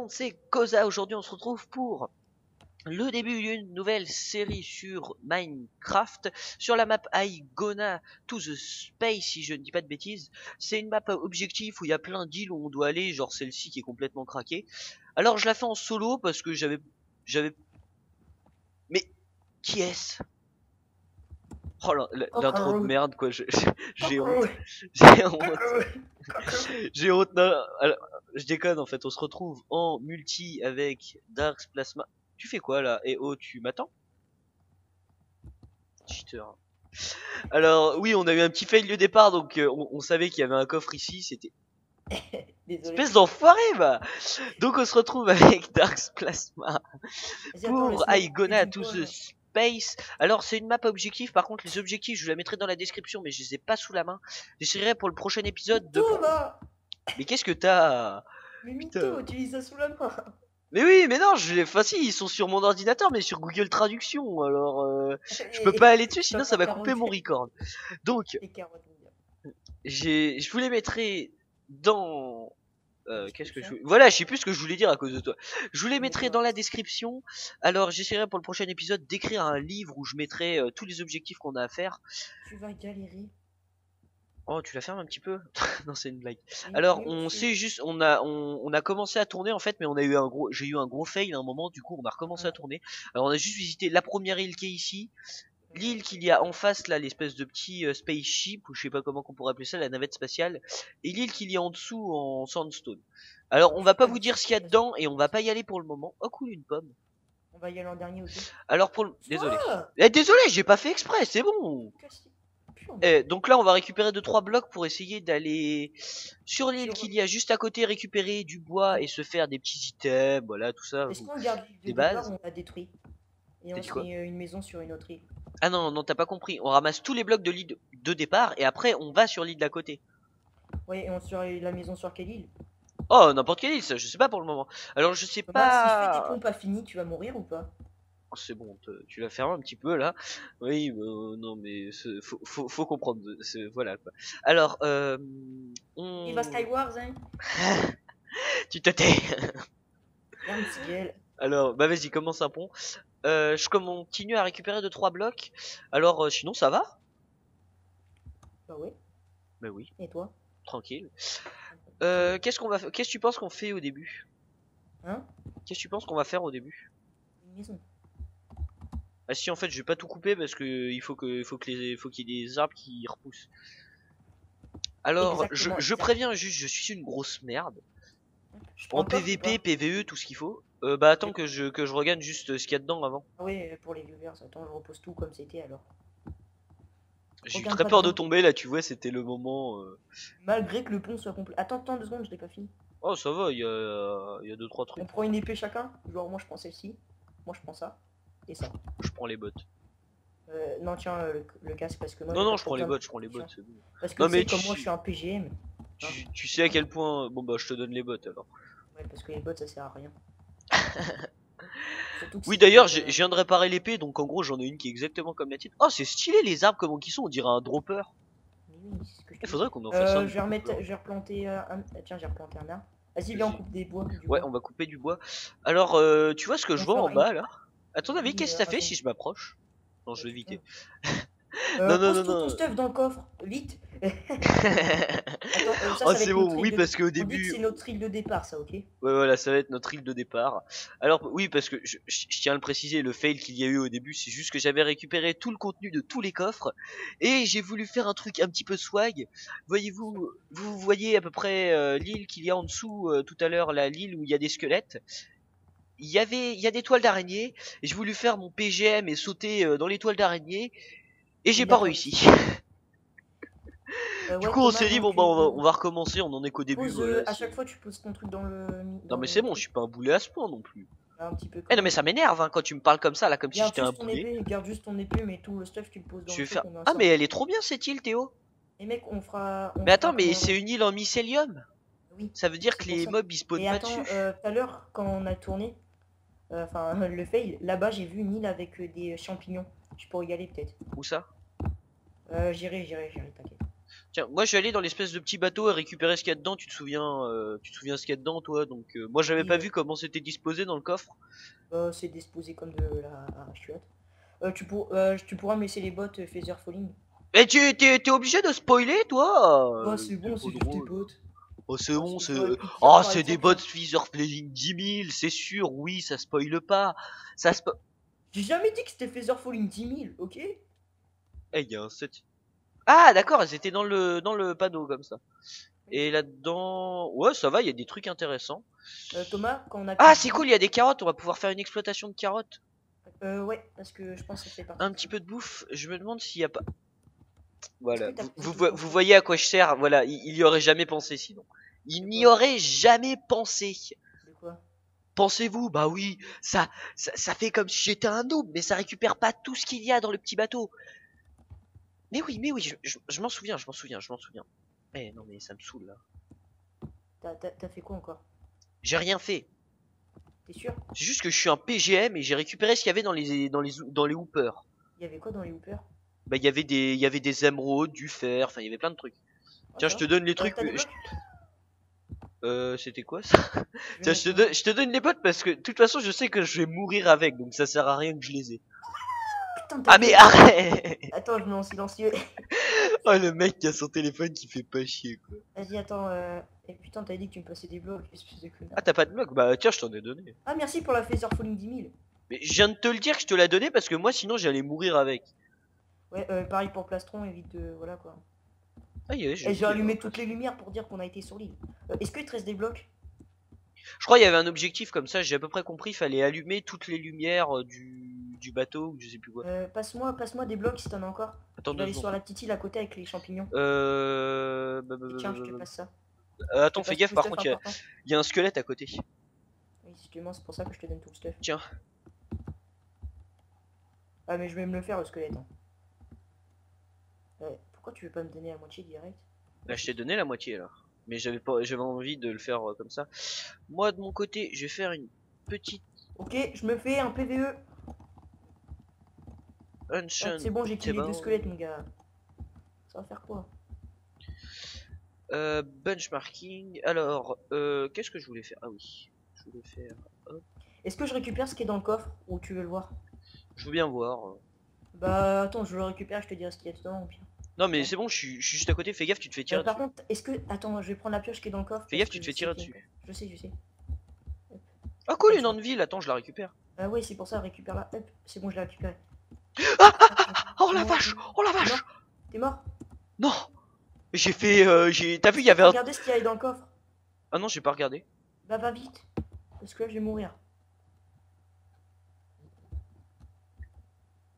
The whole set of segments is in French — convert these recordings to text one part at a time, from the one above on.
monde, c'est Koza. Aujourd'hui, on se retrouve pour le début d'une nouvelle série sur Minecraft, sur la map Aigona to the Space, si je ne dis pas de bêtises. C'est une map objectif où il y a plein d'îles où on doit aller, genre celle-ci qui est complètement craquée. Alors, je la fais en solo parce que j'avais... Mais, qui est-ce? Oh, l'intro de merde, quoi, j'ai honte. J'ai honte. J'ai honte, non, alors, je déconne en fait, on se retrouve en multi avec Darks Plasma. Tu fais quoi là? Et oh, tu m'attends? Cheater. Alors oui, on a eu un petit fail de départ, donc on savait qu'il y avait un coffre ici, c'était... Désolé. Espèce d'enfoiré, bah. Donc on se retrouve avec Darks Plasma pour Aigona to the Space. Alors c'est une map objectif, par contre les objectifs je vous la mettrai dans la description, mais je les ai pas sous la main. J'essaierai pour le prochain épisode de... Mais qu'est-ce que t'as? Mais Mito, tu lis ça sous la main. Mais oui, mais non, enfin si, ils sont sur mon ordinateur, mais sur Google Traduction, alors je peux pas aller dessus, sinon ça va couper mon record. Donc, je vous les mettrai dans... qu'est-ce que je... Voilà, je sais plus ce que je voulais dire à cause de toi. Je vous les mettrai dans la description. Alors, j'essaierai pour le prochain épisode d'écrire un livre où je mettrai tous les objectifs qu'on a à faire. Tu vas galérer. Oh, tu la fermes un petit peu? Non, c'est une blague. Alors, on sait juste, on a commencé à tourner en fait, mais j'ai eu un gros fail à un moment, du coup, on a recommencé à tourner. Alors, on a juste visité la première île qui est ici, l'île qu'il y a en face là, l'espèce de petit spaceship, ou je sais pas comment qu'on pourrait appeler ça, la navette spatiale, et l'île qu'il y a en dessous en sandstone. Alors, on va pas vous dire ce qu'il y a dedans, et on va pas y aller pour le moment. Oh, cool, une pomme. On va y aller en dernier aussi. Alors, désolé. Désolé, j'ai pas fait exprès, c'est bon. Donc là on va récupérer 2-3 blocs pour essayer d'aller sur l'île qu'il y a juste à côté, récupérer du bois et se faire des petits items, voilà tout ça. Est-ce qu'on garde l'île de des départ bases. ou on la détruit? Et on se met une maison sur une autre île. Ah non, non, t'as pas compris. On ramasse tous les blocs de l'île de départ et après on va sur l'île d'à côté. Ouais, et on se fait la maison sur quelle île? Oh, n'importe quelle île, ça, je sais pas pour le moment. Alors je sais pas. Si je fais des pompes pas finies, tu vas mourir ou pas? Oh, c'est bon, tu la fermes un petit peu là. Oui, non mais faut comprendre. Voilà quoi. Alors, Il va Skywars, hein. Tu te tais. Gueule. Alors, bah vas-y, commence un pont. Je continue à récupérer 2-3 blocs. Alors, sinon, ça va? Bah oui. Bah oui. Et toi? Tranquille. Qu'est-ce que tu penses qu'on fait au début? Hein? Qu'est-ce que tu penses qu'on va faire au début? Une maison. Ah si, en fait, je vais pas tout couper parce que il faut qu'il y ait des arbres qui repoussent. Alors, je préviens juste, je suis une grosse merde. En PVP, PVE, tout ce qu'il faut. Bah attends que je regarde juste ce qu'il y a dedans avant. Ah oui, pour les viewers, attends, je repose tout comme c'était alors. J'ai eu très peur de tomber là, tu vois, c'était le moment. Malgré que le pont soit complet. Attends, 2 secondes, je l'ai pas fini. Oh, ça va, il y a 2-3 trucs. On prend une épée chacun. Genre, moi je prends celle-ci. Moi je prends ça. Et ça. Je prends les bottes. Non, tiens, le casque parce que moi. Non, je prends les bottes, c'est bon. Parce que non, mais comme moi je suis un PGM. Tu sais à quel point. Bon, bah, je te donne les bottes alors. Ouais, parce que les bottes ça sert à rien. Oui, d'ailleurs, je viens de réparer l'épée, donc en gros, j'en ai une qui est exactement comme la tienne. Oh, c'est stylé les arbres, comment qu'ils sont, on dirait un dropper. Mais oui, c'est ce que je Il faudrait qu'on en fasse un. Je vais replanter un. Tiens, j'ai replanté un arbre. Vas-y, viens, on coupe des bois. Ouais, on va couper du bois. Alors, tu vois ce que je vois en bas là? À ton avis, qu'est-ce que ça fait si je m'approche? Non, je vais éviter. Non, pose tout ton stuff dans le coffre, vite. Attends, oh, c'est bon, oui, parce qu'au début. C'est notre île de départ, ça, ok? Ouais, voilà, ça va être notre île de départ. Alors, oui, parce que je tiens à le préciser, le fail qu'il y a eu au début, c'est juste que j'avais récupéré tout le contenu de tous les coffres et j'ai voulu faire un truc un petit peu swag. Voyez-vous, vous voyez à peu près l'île qu'il y a en dessous tout à l'heure, l'île où il y a des squelettes. Il y a des toiles d'araignée et j'ai voulu faire mon PGM et sauter dans les toiles d'araignée et j'ai pas réussi. Du coup, on s'est dit, bon, bah, on va recommencer, on en est qu'au début. Voilà, à chaque fois, tu poses ton truc dans le. Non, mais c'est bon, je suis pas un boulet à ce point non plus. Un petit peu. Eh non, mais ça m'énerve hein, quand tu me parles comme ça, là, comme si j'étais un boulet. Garde juste ton épée, mais tout le stuff, tu le poses dans le truc. Ah, mais elle est trop bien cette île, Théo. Et mec, on fera. Mais attends, mais c'est une île en mycélium. Oui. Ça veut dire que les mobs ils spawnent pas dessus. Tout à l'heure, quand on a tourné, enfin, le fail, là-bas, j'ai vu une île avec des champignons. Je pourrais y aller peut-être. Où ça? J'irai, t'inquiète. Tiens, moi je suis allé dans l'espèce de petit bateau et récupérer ce qu'il y a dedans. Tu te souviens ce qu'il y a dedans, toi? Donc moi j'avais Oui, pas vu comment c'était disposé dans le coffre. c'est disposé comme de la chiotte. Tu pourras me laisser les bottes Feather Falling. Et t'es obligé de spoiler, toi? Oh, c'est C'est bon, pas c'est juste des drôle. bottes. Oh, c'est Oh, bon, c'est. j'aurais pu te dire Oh, par c'est des exemple. bots Feather Playing 10 000, c'est sûr, oui, ça spoile pas. Ça spo... J'ai jamais dit que c'était Feather Falling 10 000, ok? Eh, il y a un set. Ah, d'accord, elles étaient dans le panneau, comme ça. Et là-dedans. Ouais, ça va, il y a des trucs intéressants. Thomas, quand on a Ah, plus c'est de cool, il y a des carottes, on va pouvoir faire une exploitation de carottes. ouais, parce que je pense que ça fait partie. Un petit peu de bouffe, je me demande s'il y a pas. Est-ce que Voilà, t'as pris vous, tout vous, ton vous feu? voyez à quoi je sers, voilà, il y aurait jamais pensé sinon. Il De n'y quoi? aurait jamais pensé. De quoi? Pensez-vous, bah oui, ça fait comme si j'étais un noob, mais ça récupère pas tout ce qu'il y a dans le petit bateau. Mais oui, je m'en souviens, je m'en souviens. Eh non, mais ça me saoule là. T'as fait quoi encore? J'ai rien fait. T'es sûr? C'est juste que je suis un PGM et j'ai récupéré ce qu'il y avait dans les hoopers. Il y avait quoi dans les hoopers? Bah il y avait des émeraudes, du fer, enfin il y avait plein de trucs. Ah, Tiens, ça je va? te donne les trucs. T'as des blocs? C'était quoi ça? Je vais Tiens, mettre mon... je te donne les potes parce que de toute façon je sais que je vais mourir avec, donc ça sert à rien que je les ai. Putain, ta Ah mais gueule! arrête! Attends, je mets en silencieux. Oh le mec qui a son téléphone qui fait pas chier quoi. Vas-y, attends. Et putain, t'as dit que tu me passais des blocs, espèce de connard. Ah t'as pas de bloc? Bah tiens, je t'en ai donné. Ah, merci pour la Feather Falling 10 000. Mais je viens de te le dire que je te l'ai donné parce que moi sinon j'allais mourir avec. Ouais, pareil pour Plastron, évite de... Voilà quoi. Ah yeah, Et j'ai allumé toutes les lumières pour dire qu'on a été sur l'île. Est-ce qu'il te reste des blocs? Je crois qu'il y avait un objectif comme ça, j'ai à peu près compris, il fallait allumer toutes les lumières du bateau ou je sais plus quoi. Passe-moi des blocs si t'en as encore. Attends Je vais deux aller sur secondes. la petite île à côté avec les champignons. Et tiens, je te passe ça. Je te Attends, fais passe gaffe tout le par stuff contre, important. il y a un squelette à côté. Oui, justement, c'est pour ça que je te donne tout le stuff. Tiens. Ah, mais je vais me le faire le squelette. Hein. Pourquoi tu veux pas me donner la moitié direct? Là, je t'ai donné la moitié là. Mais j'avais envie de le faire comme ça. Moi de mon côté, je vais faire une petite Ok, je me fais un PVE. Ancient C'est bon, j'ai killé 2 Table. squelettes, mon gars. Ça va faire quoi? Benchmarking. Alors, qu'est-ce que je voulais faire? Ah oui, je voulais faire. Hop. Est-ce que je récupère ce qui est dans le coffre ou tu veux le voir? Je veux bien voir. Bah attends, je le récupère, je te dirai ce qu'il y a dedans au pire. Non mais Ouais. c'est bon, je suis juste à côté. Fais gaffe, tu te fais tirer Par dessus. contre, est-ce que... Attends, je vais prendre la pioche qui est dans le coffre. Fais parce gaffe, tu que te je fais sais tirer qu'il y a une dessus. pioche. Je sais. Ah cool, Ouais, une tu vois. anvil. Attends, je la récupère. Ah ouais, c'est pour ça, récupère-la. Hop, c'est bon, je l'ai récupéré. Oh la vache, oh la vache. T'es mort? Non, j'ai fait. T'as vu, il y avait un. Regardez ce qu'il y a dans le coffre. Ah non, j'ai pas regardé. Bah va vite. Parce que là, je vais mourir.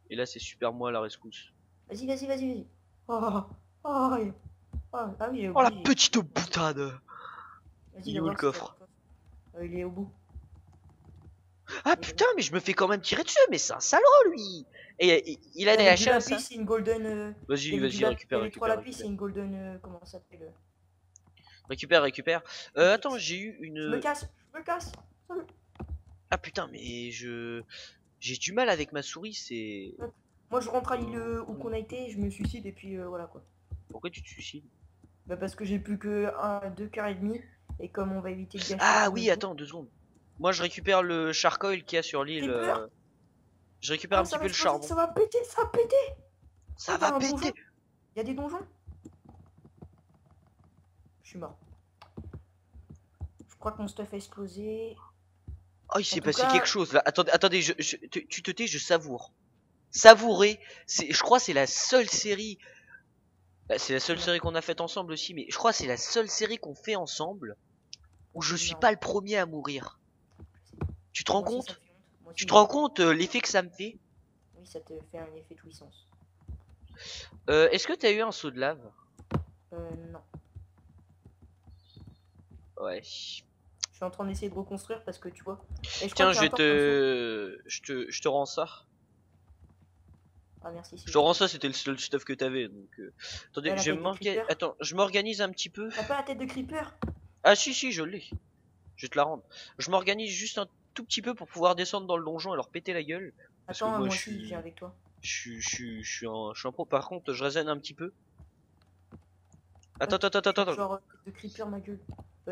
Et là, c'est super moi la rescousse. Vas-y. Oh, oh, ah oui, j'ai Oh la oublié. petite boutade. Vas-y, Il est où d'abord, le c'est quoi coffre? Il est au bout. Ah putain, mais je me fais quand même tirer dessus, mais c'est un salaud lui. Et il a Il y des avait du HM ça? lapis, c'est une golden. Il y avait du Récupère, il y avait 3 récupère, lapis, c'est récupère. une golden. Comment ça s'appelle? Récupère. Attends, j'ai eu Je me une. casse, je me casse. Ah putain, mais j'ai du mal avec ma souris, c'est. Moi, je rentre à l'île où qu'on a été, je me suicide et puis voilà quoi. Pourquoi tu te suicides? Bah parce que j'ai plus que 2 quarts et demi et comme on va éviter de gâcher. Ah tout le oui, coup- attends, 2 secondes. Moi, je récupère le charcoal qu'il y a sur l'île. Creeper Je récupère un ça petit va peu le exploser, charbon. ça va péter, ça va péter. Ça Il y a va un péter. donjon. Il y a des donjons. Je suis mort. Je crois que mon stuff a explosé. Oh, il s'est tout passé cas- quelque chose là. Attendez, tu te tais, je savoure. Savourer, je crois c'est la seule série. Bah, c'est la seule série qu'on a faite ensemble aussi, mais je crois que c'est la seule série qu'on fait ensemble où je suis Non. pas le premier à mourir. Tu te rends Moi aussi, ça compte? me fait honte. Moi aussi, Tu te rends compte l'effet que ça me fait? Oui, ça te fait un effet jouissance. Est-ce que t'as eu un saut de lave? Non. Ouais. Je suis en train d'essayer de reconstruire parce que tu vois. Et je Tiens, crois qu'il y a un torche en dessous. je te rends ça. Ah merci. Je te rends ça, c'était le seul stuff que t'avais. Donc, attendez, Ouais, la tête de creeper. Attends, je m'organise un petit peu. T'as pas la tête de creeper? Ah si, je l'ai. Je vais te la rendre. Je m'organise juste un tout petit peu pour pouvoir descendre dans le donjon et leur péter la gueule. Parce que Attends, moi je aussi, suis, je viens avec toi. je suis un pro. Par contre, je résonne un petit peu. Attends. Genre de creeper ma gueule.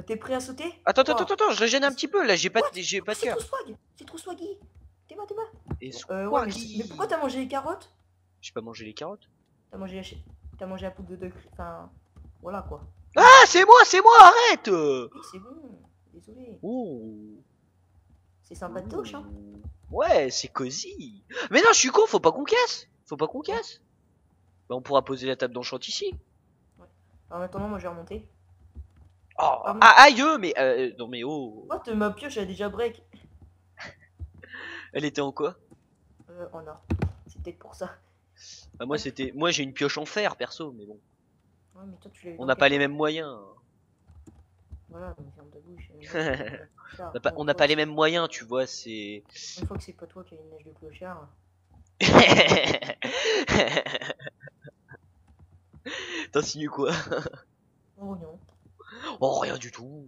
T'es prêt à sauter? Attends, je régène un petit peu là, j'ai pas What? de C'est cœur. trop swag. C'est trop swaggy. T'es moi. Et Ouais, mais pourquoi Swaggy. t'as mangé les carottes? J'ai pas mangé les carottes. T'as mangé, t'as mangé la poudre de enfin, voilà quoi. Ah, c'est moi, arrête. Oui, c'est bon. Désolé. Oh. C'est sympatoche, hein. Ouais, c'est cosy. Mais non, je suis con, faut pas qu'on casse. Ouais. Bah, on pourra poser la table d'enchant ici. Ouais. En attendant, moi je vais remonter. Oh, Pardon. ah, aïe, mais non mais oh. What, ma pioche elle a déjà break. Elle était en quoi? En or. C'est peut-être pour ça. Bah, moi j'ai une pioche en fer perso, mais bon. Ouais, mais toi tu l'as eu On dans n'a quel pas les temps? mêmes moyens. Voilà, mais ferme ta bouche. On n'a pas les mêmes moyens, tu vois, c'est. Une fois que c'est pas toi qui as une neige de clochard. T'insinues quoi? Oh non. Oh, rien du tout.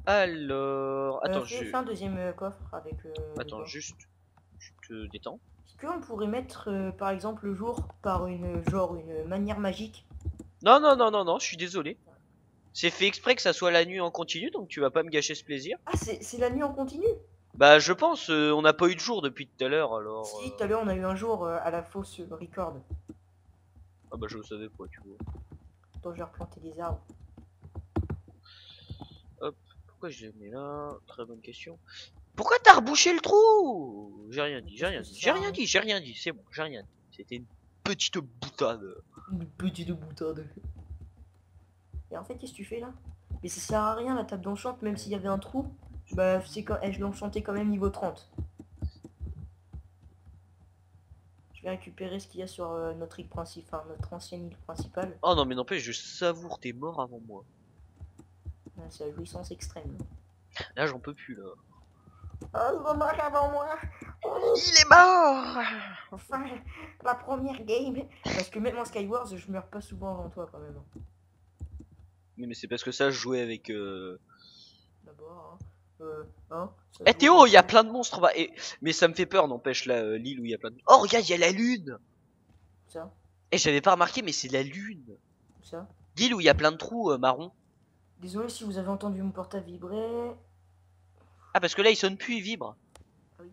Alors, attends, Fais un deuxième coffre avec. attends, juste, je te détends. Est-ce qu'on pourrait mettre par exemple le jour par une manière magique? Non, je suis désolé. C'est fait exprès que ça soit la nuit en continu, donc tu vas pas me gâcher ce plaisir. Ah, c'est la nuit en continu? Bah, je pense, on n'a pas eu de jour depuis tout à l'heure, alors. Si, tout à l'heure on a eu un jour à la fausse record. Ah bah, je le savais pas, tu vois. Attends, je vais replanter des arbres. Hop, pourquoi je l'ai mis là? Très bonne question. Pourquoi t'as rebouché le trou? J'ai rien dit, c'est bon, j'ai rien dit. C'était une petite boutade. Une petite boutade. Et en fait, qu'est-ce que tu fais là? Mais ça sert à rien la table d'enchant, même s'il y avait un trou. Bah, c'est quand je l'enchantais quand même niveau 30. Je vais récupérer ce qu'il y a sur notre île principale, enfin notre ancienne île principale. Oh non, mais n'empêche, je savoure, t'es mort avant moi. C'est la jouissance extrême. Là, j'en peux plus, là. Oh, il va mourir avant moi. Il est mort! Enfin, la première game. Parce que même en Skywars, je meurs pas souvent avant toi quand même. Mais c'est parce que ça, je jouais avec. D'abord, hein, ça Eh joue Théo, il y a avec- plein de monstres en bas. Mais ça me fait peur, n'empêche, là, l'île où il y a plein de. Oh, regarde, il y a la lune! Ça, Eh, j'avais pas remarqué, mais c'est la lune. ça. L'île où il y a plein de trous marrons. Désolé si vous avez entendu mon portable vibrer. Ah, parce que là, il sonne plus, il vibre. Ah oui.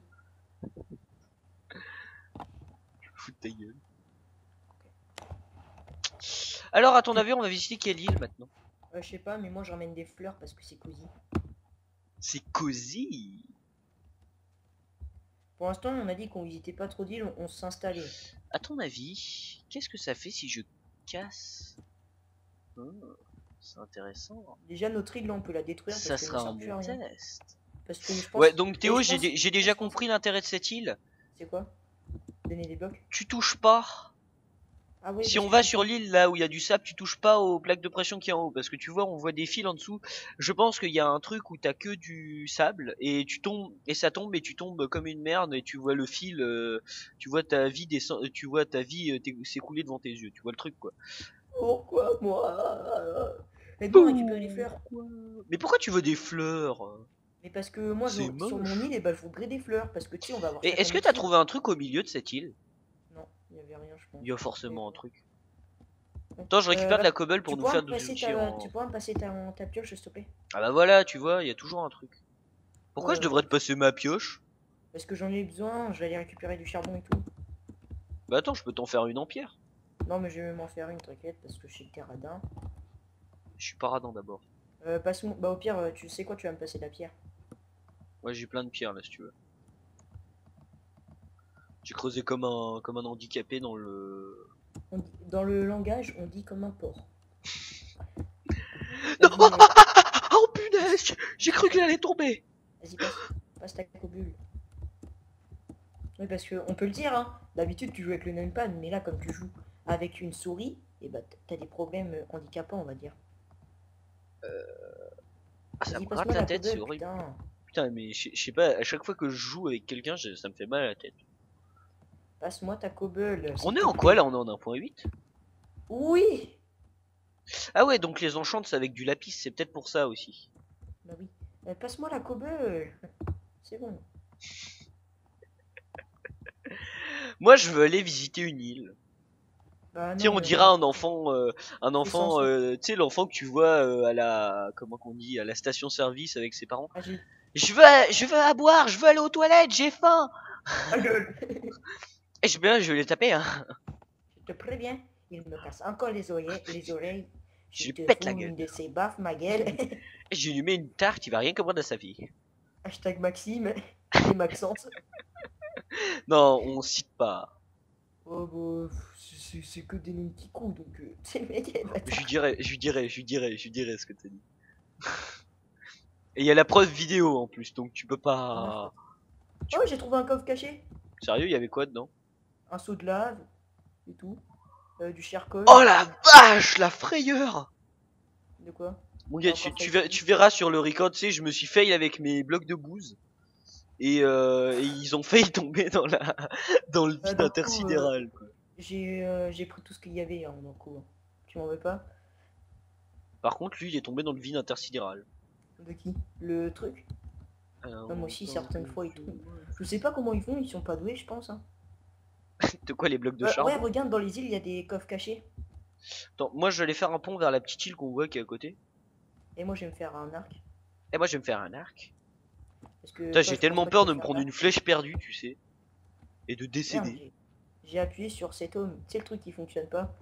Fous de ta gueule. Alors, à ton avis, on va visiter quelle île maintenant? Je sais pas, mais moi je ramène des fleurs parce que c'est cosy. C'est cosy. Pour l'instant, on a dit qu'on visitait pas trop d'îles, on s'installait. À ton avis, qu'est-ce que ça fait si je casse? C'est intéressant. Déjà, notre île, là, on peut la détruire Ça parce qu'elle ne sera un sert plus à bon rien. test. Parce que je pense. Ouais, donc Théo, et je pense- j'ai déjà compris l'intérêt de cette île. C'est quoi? Donner des blocs? Tu touches pas. Ah oui, Si parce on que va sur l'île là où il y a du sable, tu touches pas aux plaques de pression qui est en haut. Parce que tu vois, on voit des fils en dessous. Je pense qu'il y a un truc où t'as que du sable et tu tombes et ça tombe et tu tombes comme une merde et tu vois le fil, tu vois ta vie descend, tu vois ta vie s'écouler devant tes yeux. Tu vois le truc quoi. Pourquoi moi? Aide-moi à récupérer les fleurs. Mais pourquoi tu veux des fleurs? Mais parce que moi, C'est sur mon moche. île, eh ben, je voudrais des fleurs. Parce que tu sais, on va avoir Et chaque est-ce que année t'as dessus. trouvé un truc au milieu de cette île? Non, il y avait rien, je pense. Il y a forcément un truc. Ouais. Attends, je récupère de la Là, cobble pour tu nous pourras faire me des passer outils en. tu pourras me passer ta pioche, s'il te plaît? Ah bah voilà, tu vois, il y a toujours un truc. Pourquoi je Ouais, devrais te passer ma pioche? parce que j'en ai besoin, je vais aller récupérer du charbon et tout. Bah attends, je peux t'en faire une en pierre. Non, mais je vais m'en faire une, t'inquiète, parce que je sais que t'es radin. Je suis paradin d'abord. Passe-moi, bah au pire, tu sais quoi, tu vas me passer de la pierre. Ouais, j'ai plein de pierres là si tu veux. J'ai creusé comme un handicapé dans le. Dans le langage, on dit comme un porc. Non. Vas-y, Oh punaise, j'ai cru qu'elle allait tomber. vas-y, passe ta cobule. Oui, parce que on peut le dire, hein. D'habitude, tu joues avec le numpad, mais là, comme tu joues avec une souris, et bah t'as des problèmes handicapants, on va dire. Ah, ça Vas-y, me rate passe-moi la la tête, c'est cobble, horrible. putain. Putain, mais je sais pas, à chaque fois que je joue avec quelqu'un, ça me fait mal à la tête. Passe-moi ta cobble. On s'il est te en plaît. quoi là? On est en 1.8? Oui. Ah ouais, donc les enchantes c'est avec du lapis, c'est peut-être pour ça aussi. Bah oui. Passe-moi la cobble. C'est bon. Moi je veux aller visiter une île. Ah Tu sais, non, on mais dira un c'est enfant, censé. tu sais, l'enfant que tu vois à la, comment qu'on dit, à la station-service avec ses parents. Ah, j'ai... Je veux à boire, je veux aller aux toilettes, j'ai faim. Ah, lol. Et je vais les taper, hein. Je te préviens, il me casse encore les oreilles. Je Je lui te pète la fous gueule. une de ces baffes, ma gueule. Et je lui mets une tarte, il va rien comprendre à sa vie. Hashtag Maxime et Maxence. Non, on cite pas. Oh bah, c'est que des noms qui coups, donc c'est le mec, elle va Je lui dirai ce que t'as dit. Et il y a la preuve vidéo en plus, donc tu peux pas. Oh, j'ai trouvé un coffre caché. Sérieux, il y avait quoi dedans? Un seau de lave et tout. Du charcoal. Oh la vache, la frayeur! De quoi? Mon gars, T'as encore fait tu verras sur le record, tu sais, je me suis fail avec mes blocs de bouse. Et ils ont failli tomber dans le vide du coup, intersidéral, quoi. j'ai pris tout ce qu'il y avait, hein, donc tu m'en veux pas? Par contre, lui, il est tombé dans le vide intersidéral. De qui? Le truc? Alors, Non, moi aussi, certaines fois, ils tombent. Je sais pas comment ils font, ils sont pas doués, je pense. Hein. de quoi, les blocs de Ouais, charbon? regarde, dans les îles, il y a des coffres cachés. Attends, moi, je vais aller faire un pont vers la petite île qu'on voit qui est à côté. Et moi, je vais me faire un arc. Et moi, je vais me faire un arc. Parce que Putain, toi, j'ai je pense tellement pas que peur tu de vas me faire prendre un arc. une flèche perdue, tu sais. Et de Merde, décéder. j'ai appuyé sur cet homme. C'est le truc qui fonctionne pas.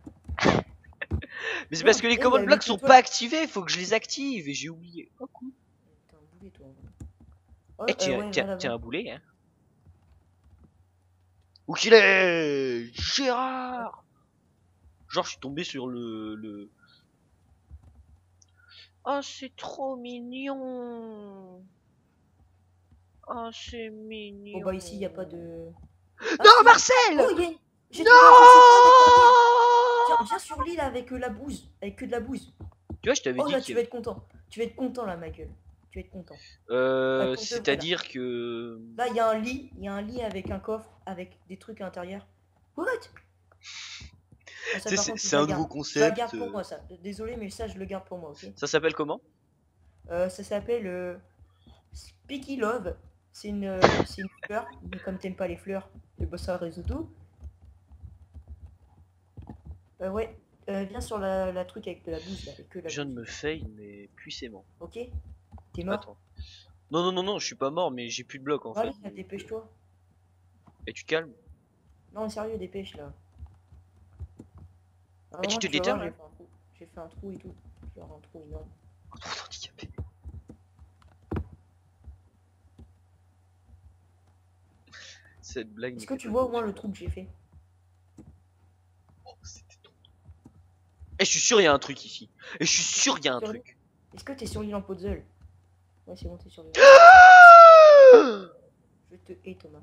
Mais c'est Merde, parce que les il y command avait blocks que sont toi. pas activés, faut que je les active et j'ai oublié. Oh cool. T'es un boulet, toi. Oh, Eh tiens, ouais, tiens, va tiens là-bas. un boulet, hein. Où qu'il est? Gérard! Genre, je suis tombé sur le... Oh, c'est trop mignon! Oh, c'est Bon, mignon! bah, ici, il n'y a pas de. Ah, Non, si! Oh, Marcel! il y a une... J'ai Non! trouvé un truc secret avec la bouse! Viens sur l'île avec la bouse. Avec que de la bouse. Tu vois, je t'avais Oh, dit là, tu qu'il y vas avait... être content. Tu vas être content, là, ma gueule. Tu vas être content. Pour de vrai, là. C'est-à-dire que... Là, il y a un lit. Il y a un lit avec un coffre, avec des trucs à l'intérieur. What? Ah, ça, Tu sais, par contre, c'est je la un garde. nouveau Je la concept. garde pour moi, ça. Désolé, mais ça, je le garde pour moi, ok? Ça s'appelle comment? Ça s'appelle Speaky Love. C'est une fleur. Mais comme t'aimes pas les fleurs, et bah, ça résout tout. Ouais. Viens sur la truc avec de la bouse, là. Avec que la Je viens de bouse. me fail, mais puissamment. Ok? T'es mort? Attends. Non, non, non, non, je suis pas mort, mais j'ai plus de blocs en fait. Allez, dépêche-toi. Et tu te calmes? Non, sérieux, dépêche, là. Ah, Et tu vraiment, te tu vas voir, déterres là? j'ai fait un trou et tout. J'ai un trou énorme. Trop handicapé. Cette blague. Est-ce que tu vois au moins le trou que j'ai fait? Oh, c'était trop. Et je suis sûr il y a un truc ici. Et je suis sûr il y a un Sérieux? truc. Est-ce que t'es sur l'île en puzzle? Ouais, c'est bon, t'es sur l'île. Je te hais, Thomas.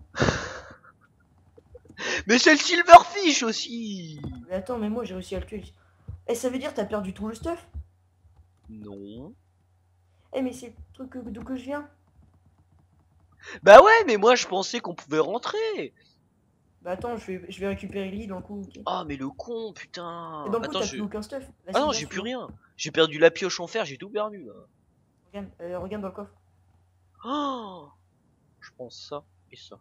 Mais c'est le silverfish aussi. Mais attends, mais moi j'ai réussi à le tuer. Eh, ça veut dire t'as perdu tout le stuff? Non. Eh, mais c'est le truc d'où que je viens. Bah ouais, mais moi je pensais qu'on pouvait rentrer. Bah attends, je vais récupérer l'île dans le coup, ok? Ah mais le con, putain. Et dans le coup, Attends, t'as plus aucun stuff. Ah non, viens, j'ai plus suis-moi. rien. J'ai perdu la pioche en fer, j'ai tout perdu là. Regarde, regarde dans le coffre. Oh, je pense ça et ça.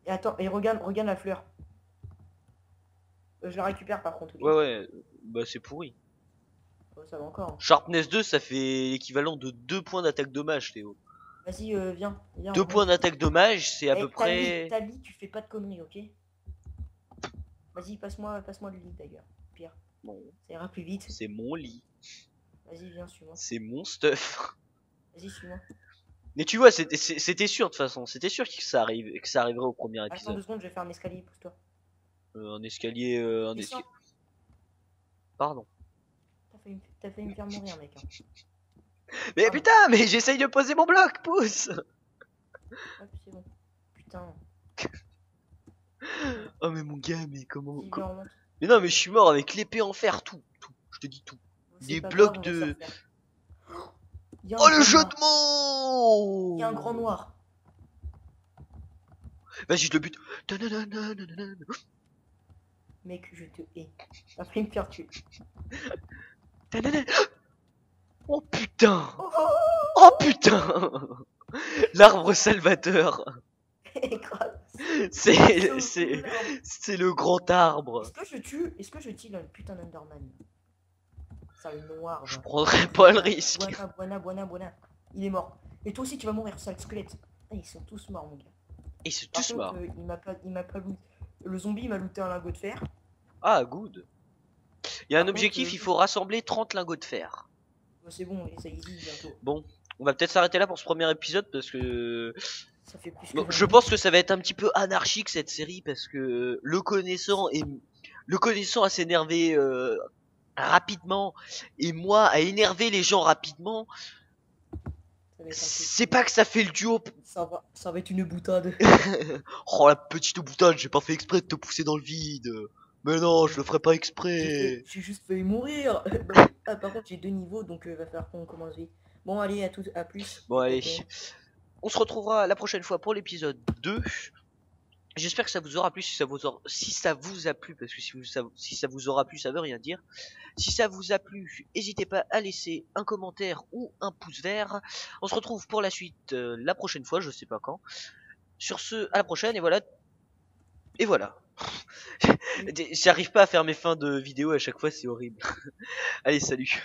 Et attends, et regarde la fleur. Je la récupère par contre. Ok. Ouais, ouais, bah c'est pourri. Oh, ça va encore. Hein. Sharpness 2, ça fait l'équivalent de 2 points d'attaque dommage, Théo. Vas-y, viens. 2 points d'attaque dommage, c'est à peu près... Ta lit, tu fais pas de conneries, ok? Vas-y, passe-moi le lit d'ailleurs. Pire, Bon, ça ira plus vite. c'est mon lit. Vas-y, viens, suis-moi. C'est mon stuff. Vas-y, suis-moi. Mais tu vois, c'était sûr de toute façon. C'était sûr que ça arriverait au premier Attends épisode. 2 secondes, je vais faire un escalier, pousse-toi. Un escalier... un Descends. escalier... Pardon. T'as failli me faire mourir, mec. Hein. Mais putain, mais j'essaye de poser mon bloc, pousse. Hop, c'est bon. Putain. Oh mais mon gars, mais comment... Vas-y, viens, on monte. Mais non, mais je suis mort avec l'épée en fer, tout. Je te dis tout. C'est Des pas blocs grave, on va de... se refaire. Y a un Oh le grand jeu noir. de mots. Il y a un grand noir. Vas-y, je le bute. Tananana. Mec, je te hais. T'as failli me faire tuer. Tananana. Oh putain. Oh, oh, Oh putain. L'arbre salvateur. oh. Grave. C'est le grand arbre. Est-ce que je tue le putain d'Enderman? Ça, le noir. Je Genre. prendrai pas le risque. Buena. Il est mort. Et toi aussi, tu vas mourir, sale squelette. Ah, ils sont tous morts, mon gars. Et c'est Par tous contre, morts. il m'a pas looté. Le zombie m'a looté un lingot de fer. Ah, good. Il y a un Par objectif, contre, il faut rassembler 30 lingots de fer. C'est bon, ça easy bientôt. Bon, on va peut-être s'arrêter là pour ce premier épisode parce que Ça fait plus que bon, 20 je minutes. pense que ça va être un petit peu anarchique cette série parce que le connaissant à s'énerver rapidement et moi à énerver les gens rapidement, Ça va être un peu- c'est pas que ça fait le duo. Ça va être une boutade. Oh la petite boutade, j'ai pas fait exprès de te pousser dans le vide. Mais non, je le ferai pas exprès. J'ai juste failli mourir. Ah, par contre, j'ai 2 niveaux, donc va falloir qu'on commence vite. Bon, allez, à plus. Bon allez, Ok. on se retrouvera la prochaine fois pour l'épisode 2. J'espère que ça vous aura plu, si ça vous a plu, parce que si ça vous aura plu, ça veut rien dire. Si ça vous a plu, n'hésitez pas à laisser un commentaire ou un pouce vert. On se retrouve pour la suite la prochaine fois, je sais pas quand. Sur ce, à la prochaine, et voilà. Et voilà. J'arrive pas à faire mes fins de vidéo à chaque fois, c'est horrible. Allez, salut.